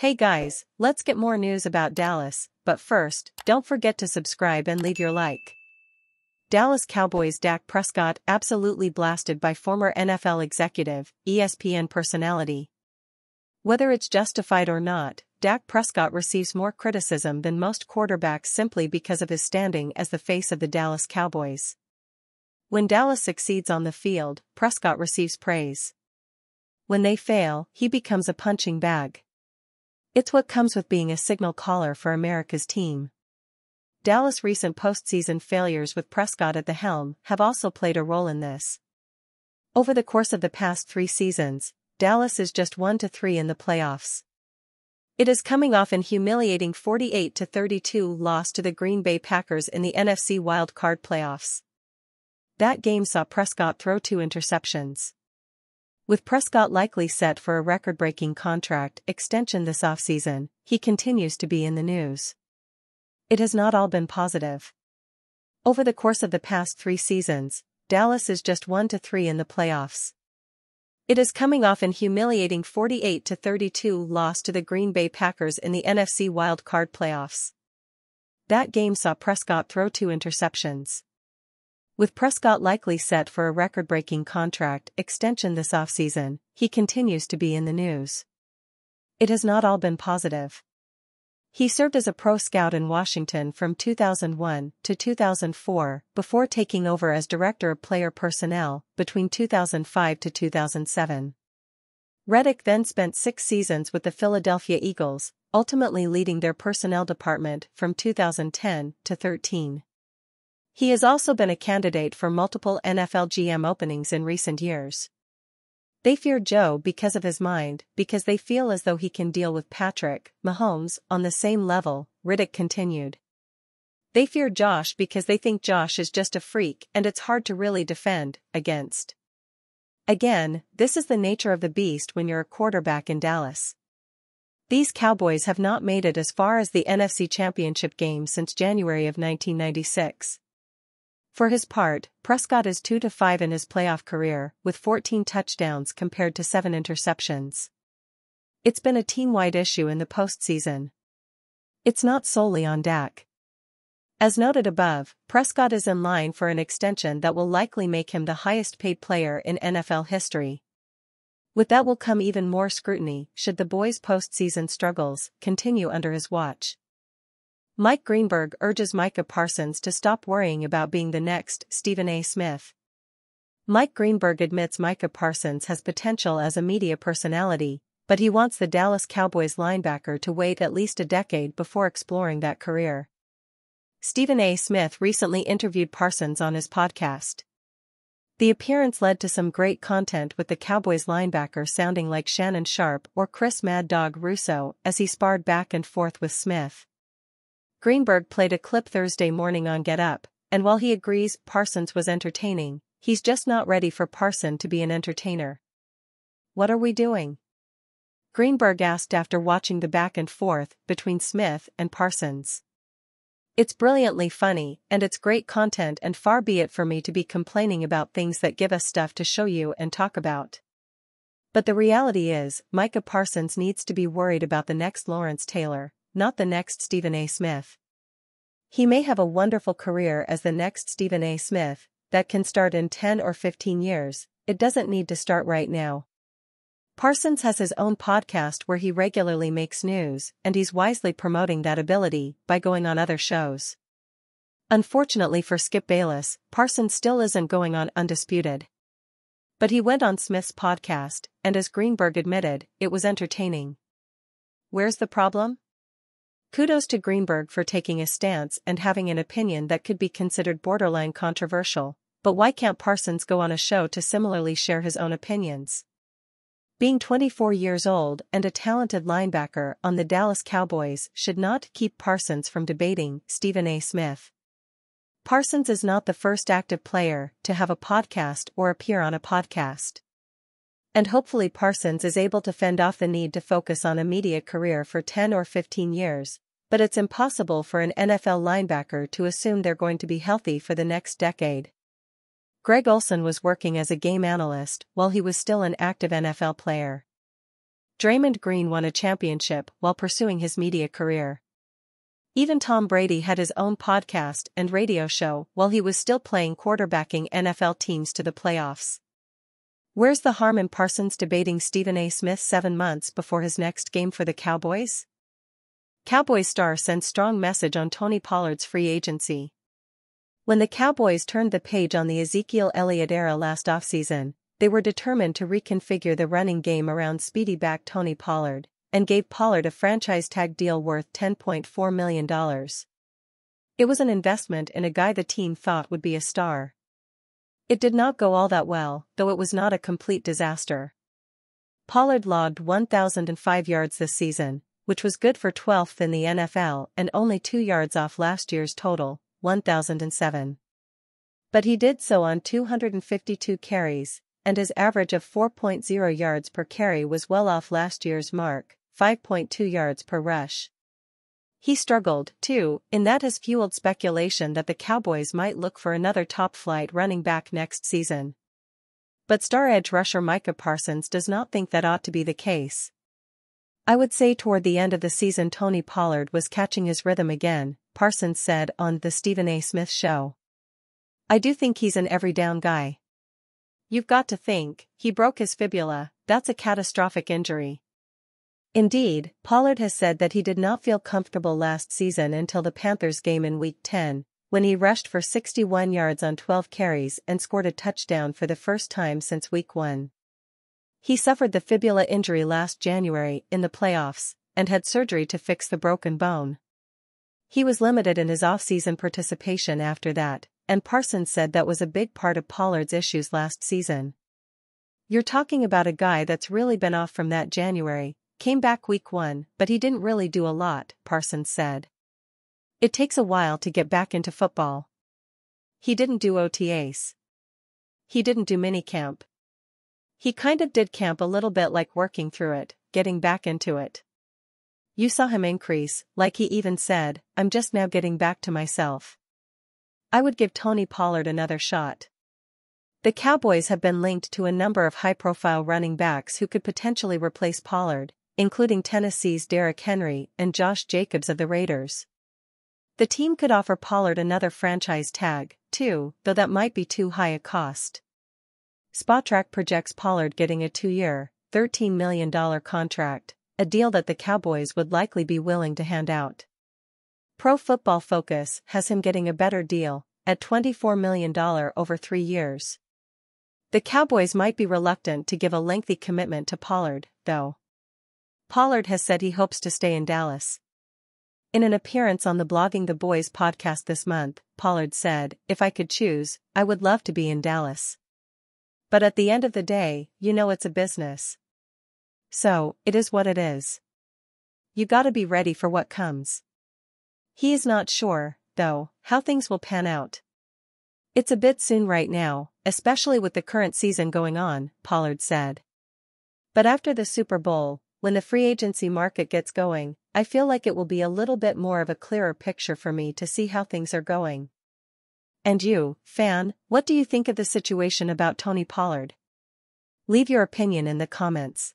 Hey guys, let's get more news about Dallas, but first, don't forget to subscribe and leave your like. Dallas Cowboys Dak Prescott absolutely blasted by former NFL executive, ESPN personality. Whether it's justified or not, Dak Prescott receives more criticism than most quarterbacks simply because of his standing as the face of the Dallas Cowboys. When Dallas succeeds on the field, Prescott receives praise. When they fail, he becomes a punching bag. It's what comes with being a signal caller for America's team. Dallas' recent postseason failures with Prescott at the helm have also played a role in this. Over the course of the past 3 seasons, Dallas is just 1-3 in the playoffs. It is coming off an humiliating 48-32 loss to the Green Bay Packers in the NFC Wild Card playoffs. That game saw Prescott throw 2 interceptions. With Prescott likely set for a record-breaking contract extension this offseason, he continues to be in the news. It has not all been positive. Over the course of the past 3 seasons, Dallas is just 1-3 in the playoffs. It is coming off an humiliating 48-32 loss to the Green Bay Packers in the NFC Wild Card playoffs. That game saw Prescott throw 2 interceptions. With Prescott likely set for a record-breaking contract extension this offseason, he continues to be in the news. It has not all been positive. He served as a pro scout in Washington from 2001 to 2004 before taking over as director of player personnel between 2005 to 2007. Reddick then spent 6 seasons with the Philadelphia Eagles, ultimately leading their personnel department from 2010 to 13. He has also been a candidate for multiple NFL GM openings in recent years. They fear Joe because of his mind, because they feel as though he can deal with Patrick Mahomes on the same level, Riddick continued. They fear Josh because they think Josh is just a freak and it's hard to really defend against. Again, this is the nature of the beast when you're a quarterback in Dallas. These Cowboys have not made it as far as the NFC Championship game since January of 1996. For his part, Prescott is 2-5 in his playoff career, with 14 touchdowns compared to 7 interceptions. It's been a team-wide issue in the postseason. It's not solely on Dak. As noted above, Prescott is in line for an extension that will likely make him the highest-paid player in NFL history. With that will come even more scrutiny should the boys' postseason struggles continue under his watch. Mike Greenberg urges Micah Parsons to stop worrying about being the next Stephen A. Smith. Mike Greenberg admits Micah Parsons has potential as a media personality, but he wants the Dallas Cowboys linebacker to wait at least a decade before exploring that career. Stephen A. Smith recently interviewed Parsons on his podcast. The appearance led to some great content with the Cowboys linebacker sounding like Shannon Sharpe or Chris Mad Dog Russo as he sparred back and forth with Smith. Greenberg played a clip Thursday morning on Get Up, and while he agrees Parsons was entertaining, he's just not ready for Parsons to be an entertainer. What are we doing? Greenberg asked after watching the back and forth between Smith and Parsons. It's brilliantly funny, and it's great content, and far be it for me to be complaining about things that give us stuff to show you and talk about. But the reality is, Micah Parsons needs to be worried about the next Lawrence Taylor, not the next Stephen A. Smith. He may have a wonderful career as the next Stephen A. Smith, that can start in 10 or 15 years, it doesn't need to start right now. Parsons has his own podcast where he regularly makes news, and he's wisely promoting that ability by going on other shows. Unfortunately for Skip Bayless, Parsons still isn't going on Undisputed. But he went on Smith's podcast, and as Greenberg admitted, it was entertaining. Where's the problem? Kudos to Greenberg for taking a stance and having an opinion that could be considered borderline controversial, but why can't Parsons go on a show to similarly share his own opinions? Being 24 years old and a talented linebacker on the Dallas Cowboys should not keep Parsons from debating Stephen A. Smith. Parsons is not the first active player to have a podcast or appear on a podcast. And hopefully Parsons is able to fend off the need to focus on a media career for 10 or 15 years, but it's impossible for an NFL linebacker to assume they're going to be healthy for the next decade. Greg Olsen was working as a game analyst while he was still an active NFL player. Draymond Green won a championship while pursuing his media career. Even Tom Brady had his own podcast and radio show while he was still playing quarterbacking NFL teams to the playoffs. Where's the harm in Parsons debating Stephen A. Smith 7 months before his next game for the Cowboys? Cowboys star sends strong message on Tony Pollard's free agency. When the Cowboys turned the page on the Ezekiel Elliott era last offseason, they were determined to reconfigure the running game around speedy back Tony Pollard, and gave Pollard a franchise-tag deal worth $10.4 million. It was an investment in a guy the team thought would be a star. It did not go all that well, though it was not a complete disaster. Pollard logged 1,005 yards this season, which was good for 12th in the NFL and only 2 yards off last year's total, 1,007. But he did so on 252 carries, and his average of 4.0 yards per carry was well off last year's mark, 5.2 yards per rush. He struggled, too, in that has fueled speculation that the Cowboys might look for another top-flight running back next season. But star edge rusher Micah Parsons does not think that ought to be the case. I would say toward the end of the season Tony Pollard was catching his rhythm again, Parsons said on The Stephen A. Smith Show. I do think he's an every-down guy. You've got to think, he broke his fibula, that's a catastrophic injury. Indeed, Pollard has said that he did not feel comfortable last season until the Panthers game in Week 10, when he rushed for 61 yards on 12 carries and scored a touchdown for the first time since Week 1. He suffered the fibula injury last January in the playoffs, and had surgery to fix the broken bone. He was limited in his off-season participation after that, and Parsons said that was a big part of Pollard's issues last season. You're talking about a guy that's really been off from that January, came back Week 1, but he didn't really do a lot, Parsons said. It takes a while to get back into football. He didn't do OTAs. He didn't do minicamp. He kind of did camp a little bit like working through it, getting back into it. You saw him increase, like he even said, I'm just now getting back to myself. I would give Tony Pollard another shot. The Cowboys have been linked to a number of high-profile running backs who could potentially replace Pollard, including Tennessee's Derrick Henry and Josh Jacobs of the Raiders. The team could offer Pollard another franchise tag, too, though that might be too high a cost. Spotrac projects Pollard getting a 2-year, $13 million contract, a deal that the Cowboys would likely be willing to hand out. Pro Football Focus has him getting a better deal, at $24 million over 3 years. The Cowboys might be reluctant to give a lengthy commitment to Pollard, though. Pollard has said he hopes to stay in Dallas. In an appearance on the Blogging the Boys podcast this month, Pollard said, if I could choose, I would love to be in Dallas. But at the end of the day, you know it's a business. So, it is what it is. You gotta be ready for what comes. He is not sure, though, how things will pan out. It's a bit soon right now, especially with the current season going on, Pollard said. But after the Super Bowl, when the free agency market gets going, I feel like it will be a little bit more of a clearer picture for me to see how things are going. And you, fan, what do you think of the situation about Tony Pollard? Leave your opinion in the comments.